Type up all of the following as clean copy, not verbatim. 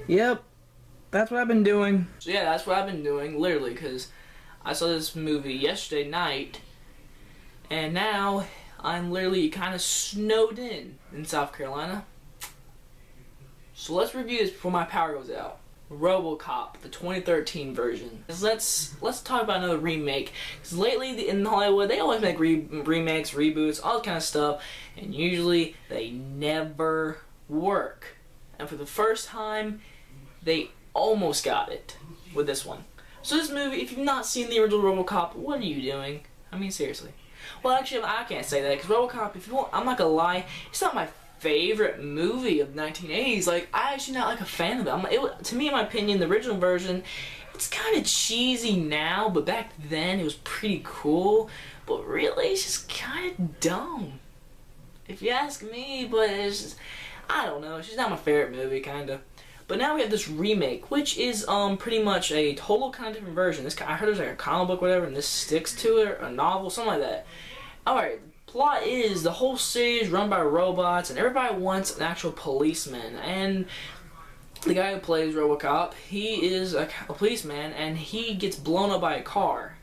Yep, that's what I've been doing. So yeah, that's what I've been doing, literally, because I saw this movie yesterday night, and now I'm literally kind of snowed in South Carolina. So let's review this before my power goes out. Robocop, the 2013 version. Let's talk about another remake. Because lately in Hollywood, they always make remakes, reboots, all that kind of stuff, and usually they never work. And for the first time, they almost got it with this one. So this movie, if you've not seen the original Robocop, what are you doing? I mean, seriously. Well, actually, I can't say that, because Robocop, if you want, I'm not gonna lie, it's not my favorite movie of the 1980s. Like, I actually not like a fan of it. To me, in my opinion, the original version, it's kind of cheesy now, but back then it was pretty cool. But really, it's just kind of dumb, if you ask me. But it's just, I don't know. It's just not my favorite movie, kind of. But now we have this remake, which is pretty much a total kind of different version. I heard there's like a comic book, whatever, and this sticks to it, or a novel, something like that. All right. Plot is the whole city is run by robots, and everybody wants an actual policeman. And the guy who plays Robocop, he is a policeman, and he gets blown up by a car.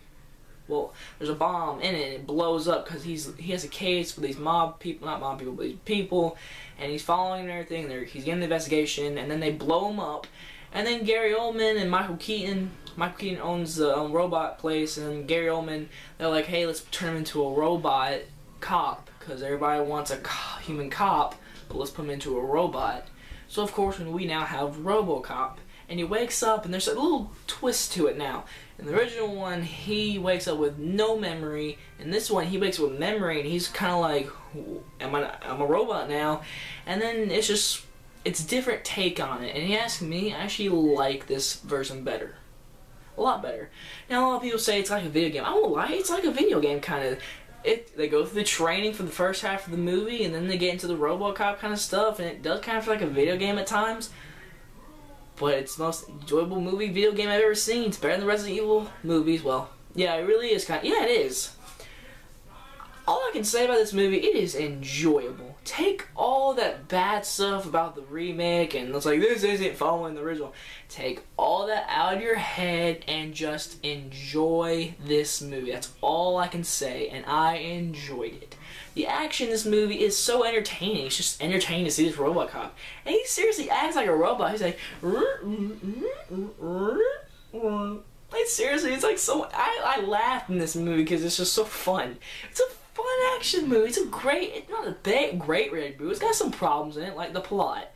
Well, there's a bomb in it, and it blows up because he has a case with these mob people, not mob people, but these people, and he's following and everything. He's getting the investigation, and then they blow him up. And then Gary Oldman and Michael Keaton owns the robot place, and Gary Oldman, they're like, hey, let's turn him into a robot cop, because everybody wants a human cop, but let's put him into a robot. So of course, when we now have Robocop, and he wakes up, and there's a little twist to it now. In the original one, he wakes up with no memory. In this one, he wakes up with memory, and he's kind of like, I'm a robot now. And then it's a different take on it. And you ask me, I actually like this version better. A lot better. Now, a lot of people say it's like a video game. I won't lie, it's like a video game, kind of. They go through the training for the first half of the movie, and then they get into the Robocop kind of stuff, and it does kind of feel like a video game at times. But it's the most enjoyable video game I've ever seen. It's better than the Resident Evil movies. Well, yeah, it really is yeah, it is. All I can say about this movie, it is enjoyable. Take all that bad stuff about the remake, and it's like, this isn't following the original. Take all that out of your head and just enjoy this movie. That's all I can say, and I enjoyed it. The action in this movie is so entertaining. It's just entertaining to see this Robocop. And he seriously acts like a robot. He's like, like, seriously, it's like so, I laughed in this movie because it's just so fun. It's a fun action movie. It's not a great reboot. It's got some problems in it, like the plot.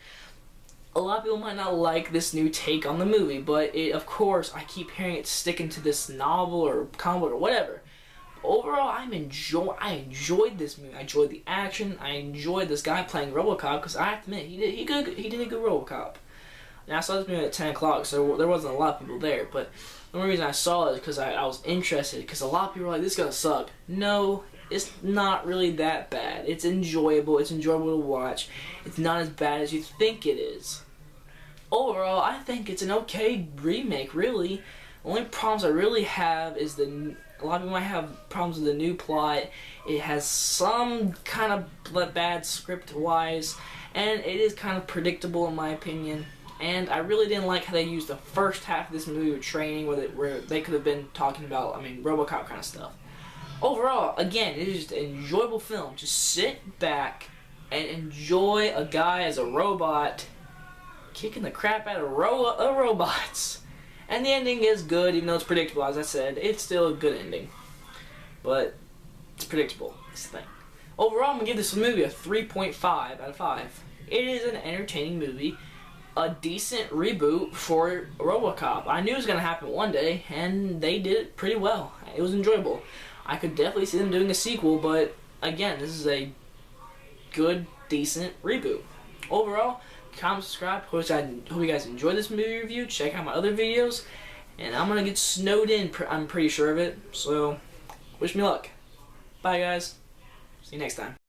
A lot of people might not like this new take on the movie, but of course, I keep hearing it sticking to this novel or comic book or whatever. Overall, I enjoyed this movie. I enjoyed the action. I enjoyed this guy playing Robocop, because I have to admit, he did a good Robocop. Now, I saw this movie at 10 o'clock, so there wasn't a lot of people there, but the only reason I saw it is because I was interested, because a lot of people were like, this is gonna suck. No, it's not really that bad. It's enjoyable. It's enjoyable to watch. It's not as bad as you think it is. Overall, I think it's an okay remake, really. The only problems I really have is a lot of people might have problems with the new plot. It has some kind of bad script-wise, and it is kind of predictable in my opinion. And I really didn't like how they used the first half of this movie with training, where they could have been talking about, Robocop kind of stuff. Overall, again, it is just an enjoyable film. Just sit back and enjoy a guy as a robot kicking the crap out of robots. And the ending is good, even though it's predictable. As I said, it's still a good ending. But it's predictable. It's the thing. Overall, I'm going to give this movie a 3.5 out of 5. It is an entertaining movie. A decent reboot for Robocop. I knew it was going to happen one day, and they did it pretty well. It was enjoyable. I could definitely see them doing a sequel, but again, this is a good, decent reboot. Overall, comment, subscribe. Hope you guys enjoyed this movie review. Check out my other videos, and I'm gonna get snowed in. I'm pretty sure of it. So, wish me luck. Bye, guys. See you next time.